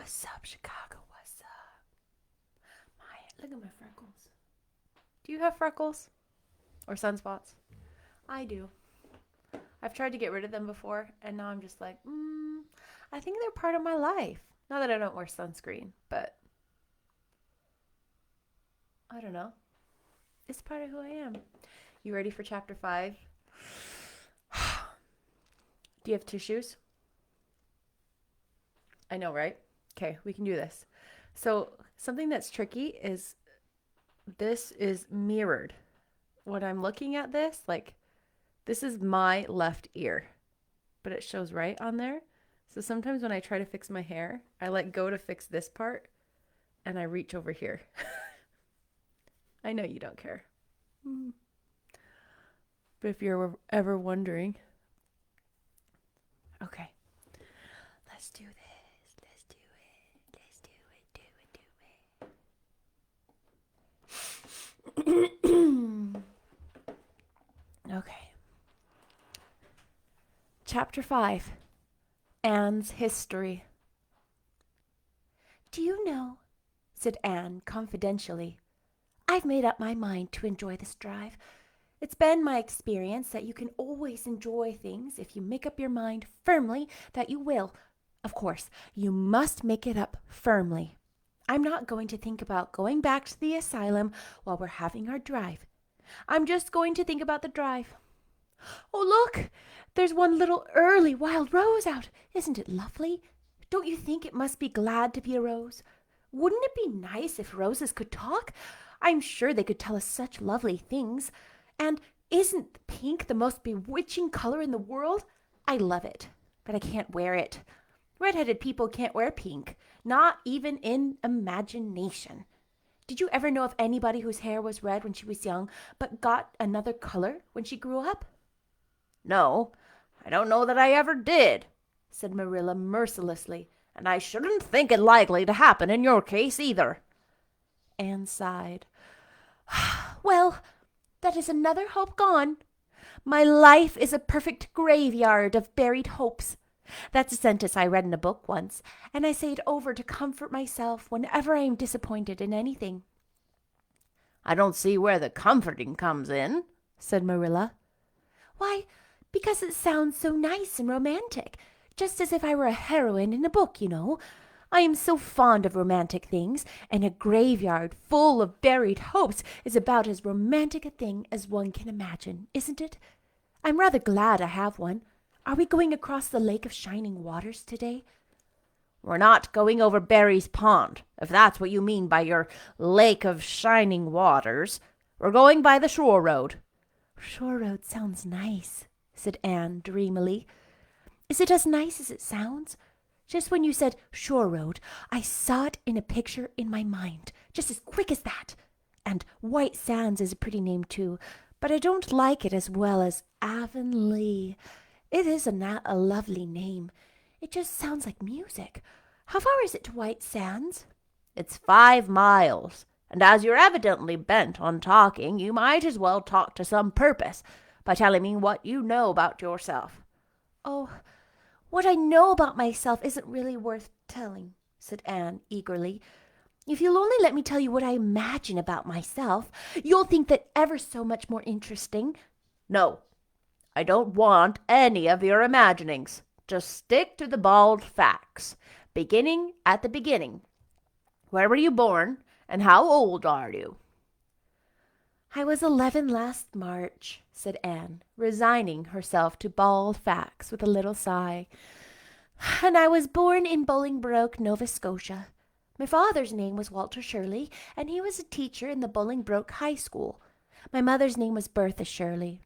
What's up, Chicago? What's up? Look at my freckles. Do you have freckles? Or sunspots? I do. I've tried to get rid of them before, and now I'm just like, I think they're part of my life. Not that I don't wear sunscreen, but I don't know. It's part of who I am. You ready for chapter 5? Do you have tissues? I know, right? Okay, we can do this. So, something that's tricky is this is mirrored. When I'm looking at this, like, this is my left ear, but it shows right on there. So sometimes when I try to fix my hair, I let go to fix this part and I reach over here. I know you don't care. But if you're ever wondering, okay, let's do this. Let's do it. Let's do it. Do it. Okay. Chapter 5. Anne's History. Do you know, said Anne confidentially, I've made up my mind to enjoy this drive. It's been my experience that you can always enjoy things if you make up your mind firmly that you will. Of course, you must make it up firmly. I'm not going to think about going back to the asylum while we're having our drive. I'm just going to think about the drive. Oh, look! There's one little early wild rose out. Isn't it lovely? Don't you think it must be glad to be a rose? Wouldn't it be nice if roses could talk? I'm sure they could tell us such lovely things. And isn't pink the most bewitching color in the world? I love it, but I can't wear it. Red-headed people can't wear pink, not even in imagination. Did you ever know of anybody whose hair was red when she was young, but got another color when she grew up? No, I don't know that I ever did, said Marilla mercilessly, and I shouldn't think it likely to happen in your case either. Anne sighed. Well, that is another hope gone. My life is a perfect graveyard of buried hopes. That's a sentence I read in a book once, and I say it over to comfort myself whenever I am disappointed in anything. I don't see where the comforting comes in, said Marilla. Why, because it sounds so nice and romantic, just as if I were a heroine in a book, you know. I am so fond of romantic things, and a graveyard full of buried hopes is about as romantic a thing as one can imagine, isn't it? I'm rather glad I have one. Are we going across the Lake of Shining Waters today? We're not going over Barry's Pond, if that's what you mean by your Lake of Shining Waters. We're going by the shore road. Shore road sounds nice, said Anne dreamily. Is it as nice as it sounds? Just when you said shore road, I saw it in a picture in my mind, just as quick as that. And White Sands is a pretty name, too, but I don't like it as well as Avonlea. It is a lovely name. It just sounds like music. How far is it to White Sands? It's 5 miles, and as you're evidently bent on talking, you might as well talk to some purpose by telling me what you know about yourself. Oh, what I know about myself isn't really worth telling, said Anne eagerly. If you'll only let me tell you what I imagine about myself, you'll think that ever so much more interesting. No, I don't want any of your imaginings. Just stick to the bald facts, beginning at the beginning. Where were you born, and how old are you? I was 11 last March, said Anne, resigning herself to bald facts with a little sigh. And I was born in Bolingbroke, Nova Scotia. My father's name was Walter Shirley, and he was a teacher in the Bolingbroke High School. My mother's name was Bertha Shirley.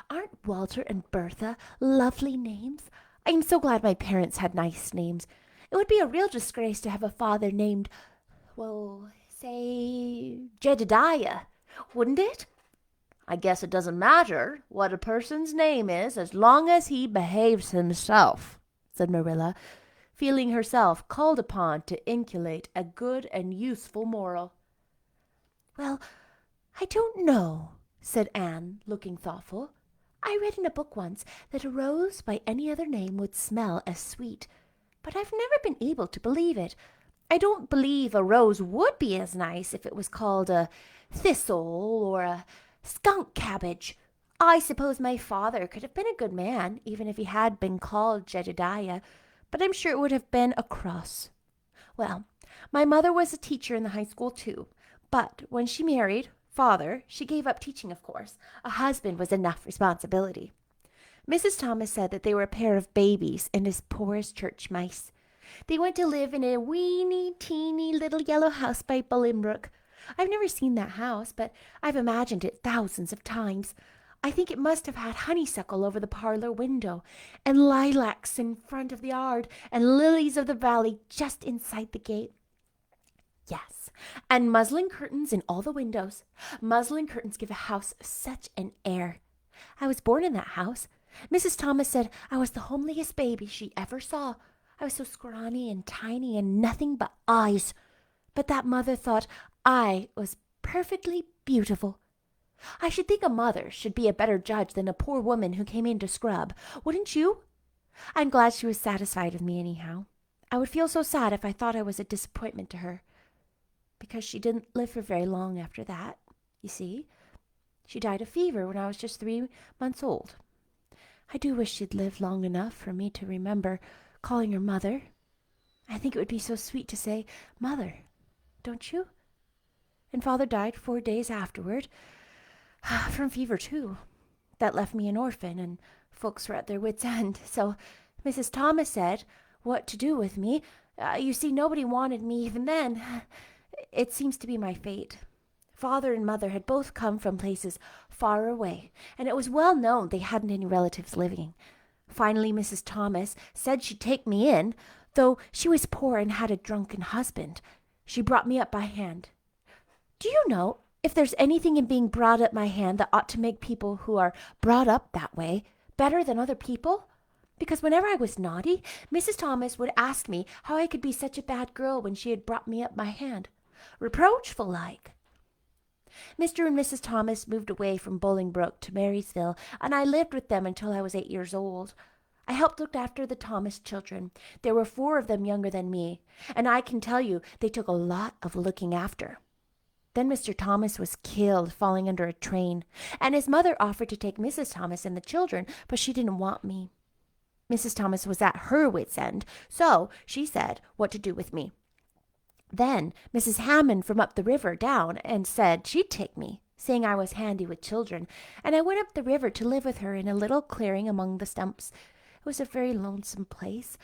Aren't Walter and Bertha lovely names? I am so glad my parents had nice names. It would be a real disgrace to have a father named, well, say, Jedediah, wouldn't it? I guess it doesn't matter what a person's name is as long as he behaves himself, said Marilla, feeling herself called upon to inculcate a good and useful moral. Well, I don't know, said Anne, looking thoughtful. I read in a book once that a rose by any other name would smell as sweet, but I've never been able to believe it. I don't believe a rose would be as nice if it was called a thistle or a skunk cabbage. I suppose my father could have been a good man, even if he had been called Jedediah, but I'm sure it would have been a cross. Well, my mother was a teacher in the high school too, but when she married father, she gave up teaching, of course. A husband was enough responsibility. Mrs. Thomas said that they were a pair of babies and as poor as church mice. They went to live in a weeny, teeny little yellow house by Bolingbroke. I've never seen that house, but I've imagined it thousands of times. I think it must have had honeysuckle over the parlor window, and lilacs in front of the yard, and lilies of the valley just inside the gate. Yes, and muslin curtains in all the windows. Muslin curtains give a house such an air. I was born in that house. Mrs. Thomas said I was the homeliest baby she ever saw. I was so scrawny and tiny and nothing but eyes. But that mother thought I was perfectly beautiful. I should think a mother should be a better judge than a poor woman who came in to scrub. Wouldn't you? I'm glad she was satisfied with me anyhow. I would feel so sad if I thought I was a disappointment to her. Because she didn't live for very long after that, you see. She died of fever when I was just 3 months old. I do wish she'd lived long enough for me to remember calling her mother. I think it would be so sweet to say, Mother, don't you? And Father died 4 days afterward, from fever too. That left me an orphan, and folks were at their wits' end. So Mrs. Thomas said what to do with me. You see, nobody wanted me even then. It seems to be my fate. Father and Mother had both come from places far away, and it was well known they hadn't any relatives living. Finally, Mrs. Thomas said she'd take me in, though she was poor and had a drunken husband. She brought me up by hand. Do you know if there's anything in being brought up by hand that ought to make people who are brought up that way better than other people? Because whenever I was naughty, Mrs. Thomas would ask me how I could be such a bad girl when she had brought me up by hand. Reproachful like. Mr. and Mrs. Thomas moved away from Bolingbroke to Marysville, and I lived with them until I was 8 years old. I helped look after the Thomas children. There were 4 of them younger than me, and I can tell you they took a lot of looking after. Then Mr. Thomas was killed falling under a train, and his mother offered to take Mrs. Thomas and the children, but she didn't want me. Mrs. Thomas was at her wit's end, so she said what to do with me. Then Mrs. Hammond from up the river down and said she'd take me, saying I was handy with children, and I went up the river to live with her in a little clearing among the stumps. It was a very lonesome place.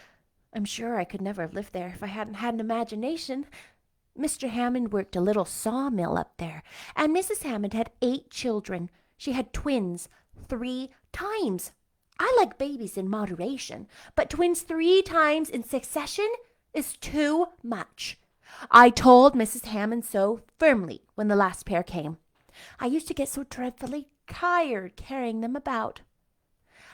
I'm sure I could never have lived there if I hadn't had an imagination. Mr. Hammond worked a little sawmill up there, and Mrs. Hammond had 8 children. She had twins 3 times. I like babies in moderation, but twins 3 times in succession is too much. I told Mrs. Hammond so firmly when the last pair came. I used to get so dreadfully tired carrying them about.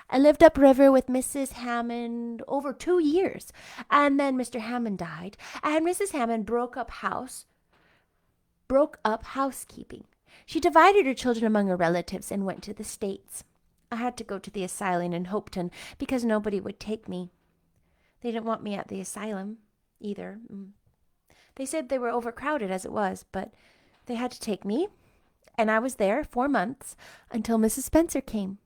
I lived upriver with Mrs. Hammond over 2 years, and then Mr. Hammond died, and Mrs. Hammond broke up housekeeping. She divided her children among her relatives and went to the States. I had to go to the asylum in Hopeton because nobody would take me. They didn't want me at the asylum either. They said they were overcrowded as it was, but they had to take me, and I was there 4 months until Mrs. Spencer came.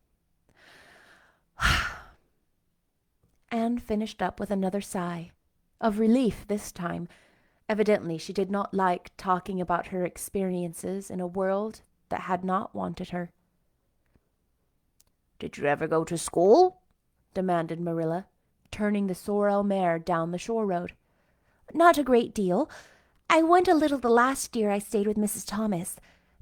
Anne finished up with another sigh, of relief this time. Evidently she did not like talking about her experiences in a world that had not wanted her. "Did you ever go to school?" demanded Marilla, turning the sorrel mare down the shore road. "Not a great deal. I went a little the last year I stayed with Mrs. Thomas.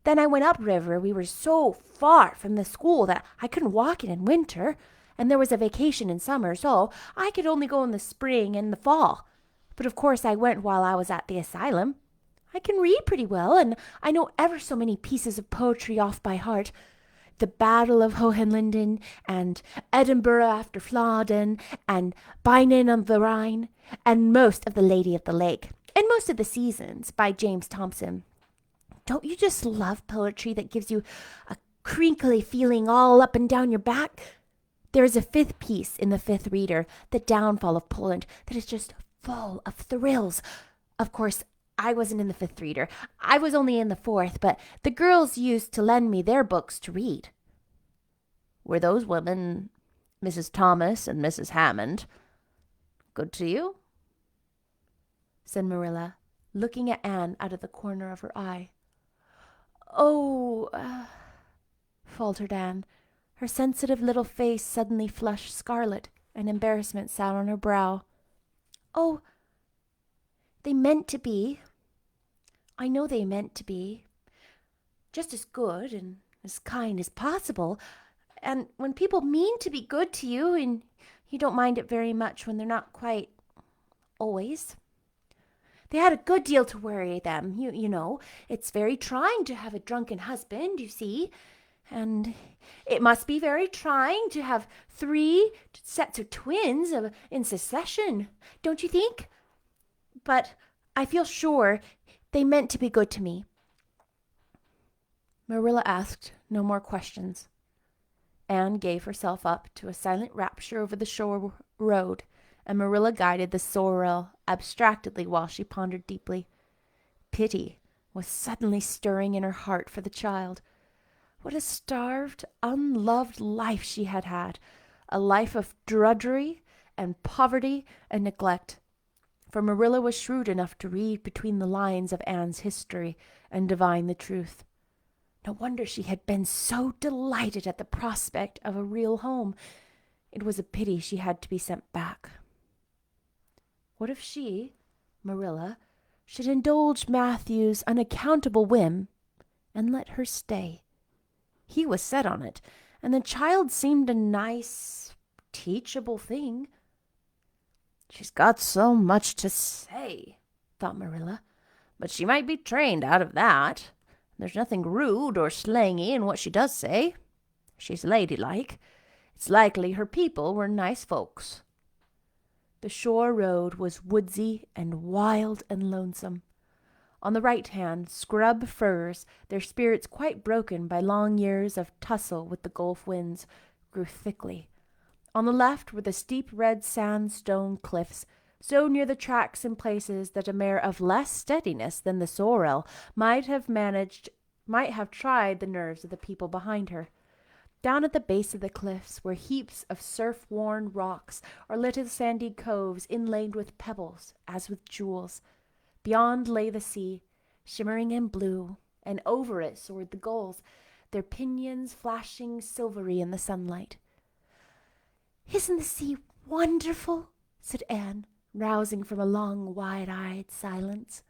Then I went upriver. We were so far from the school that I couldn't walk it in winter, and there was a vacation in summer, so I could only go in the spring and the fall. But of course I went while I was at the asylum. I can read pretty well, and I know ever so many pieces of poetry off by heart. The Battle of Hohenlinden, and Edinburgh after Flodden, and Beinen on the Rhine, and most of The Lady of the Lake, and most of The Seasons by James Thomson. Don't you just love poetry that gives you a crinkly feeling all up and down your back? There is a 5th piece in the 5th Reader, The Downfall of Poland, that is just full of thrills. Of course, I wasn't in the fifth reader. I was only in the fourth, but the girls used to lend me their books to read. Were those women, Mrs. Thomas and Mrs. Hammond, good to you? Said Marilla, looking at Anne out of the corner of her eye. Oh, faltered Anne. Her sensitive little face suddenly flushed scarlet, and embarrassment sat on her brow. Oh, they meant to be. I know they meant to be. Just as good and as kind as possible. And when people mean to be good to you, and you don't mind it very much when they're not quite always. They had a good deal to worry them, you know. It's very trying to have a drunken husband, you see. And it must be very trying to have 3 sets of twins in succession, don't you think? But I feel sure they meant to be good to me. Marilla asked no more questions. Anne gave herself up to a silent rapture over the shore road, and Marilla guided the sorrel abstractedly while she pondered deeply. Pity was suddenly stirring in her heart for the child. What a starved, unloved life she had had, a life of drudgery and poverty and neglect. For Marilla was shrewd enough to read between the lines of Anne's history and divine the truth. No wonder she had been so delighted at the prospect of a real home. It was a pity she had to be sent back. What if she, Marilla, should indulge Matthew's unaccountable whim and let her stay? He was set on it, and the child seemed a nice, teachable thing. She's got so much to say, thought Marilla, but she might be trained out of that. There's nothing rude or slangy in what she does say. She's ladylike. It's likely her people were nice folks. The shore road was woodsy and wild and lonesome. On the right hand, scrub firs, their spirits quite broken by long years of tussle with the Gulf winds, grew thickly. On the left were the steep red sandstone cliffs, so near the tracks in places that a mare of less steadiness than the sorrel might have tried the nerves of the people behind her. Down at the base of the cliffs were heaps of surf-worn rocks or little sandy coves inlaid with pebbles, as with jewels. Beyond lay the sea, shimmering and blue, and over it soared the gulls, their pinions flashing silvery in the sunlight. "Isn't the sea wonderful?" said Anne, rousing from a long, wide-eyed silence.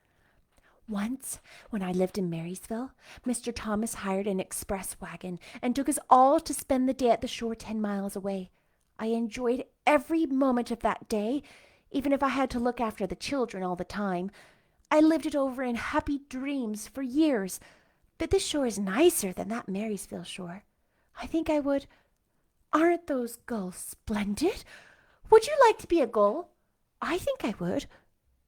"Once, when I lived in Marysville, Mr. Thomas hired an express wagon and took us all to spend the day at the shore 10 miles away. I enjoyed every moment of that day, even if I had to look after the children all the time. I lived it over in happy dreams for years. But this shore is nicer than that Marysville shore. I think I would. Aren't those gulls splendid? Would you like to be a gull? I think I would.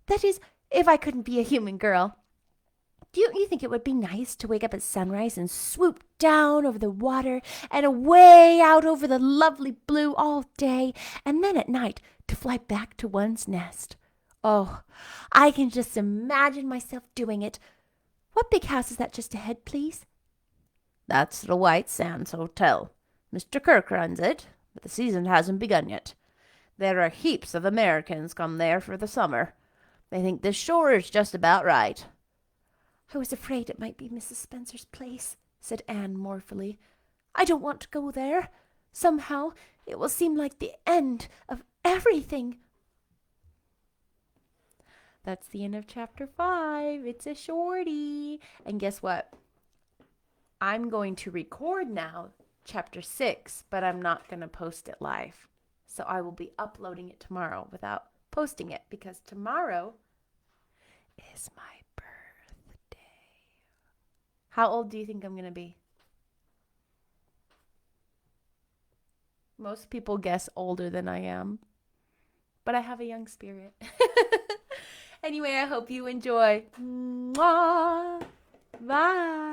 That is, if I couldn't be a human girl. Don't you think it would be nice to wake up at sunrise and swoop down over the water and away out over the lovely blue all day, and then at night to fly back to one's nest? Oh, I can just imagine myself doing it. What big house is that just ahead, please?" "That's the White Sands Hotel. Mr. Kirke runs it, but the season hasn't begun yet. There are heaps of Americans come there for the summer. They think this shore is just about right." "I was afraid it might be Mrs. Spencer's place," said Anne mournfully. "I don't want to go there. Somehow it will seem like the end of everything." That's the end of chapter 5. It's a shorty. And guess what? I'm going to record now chapter 6, but I'm not going to post it live. So I will be uploading it tomorrow without posting it, because tomorrow is my birthday. How old do you think I'm going to be? Most people guess older than I am, but I have a young spirit. Anyway, I hope you enjoy. Mwah! Bye!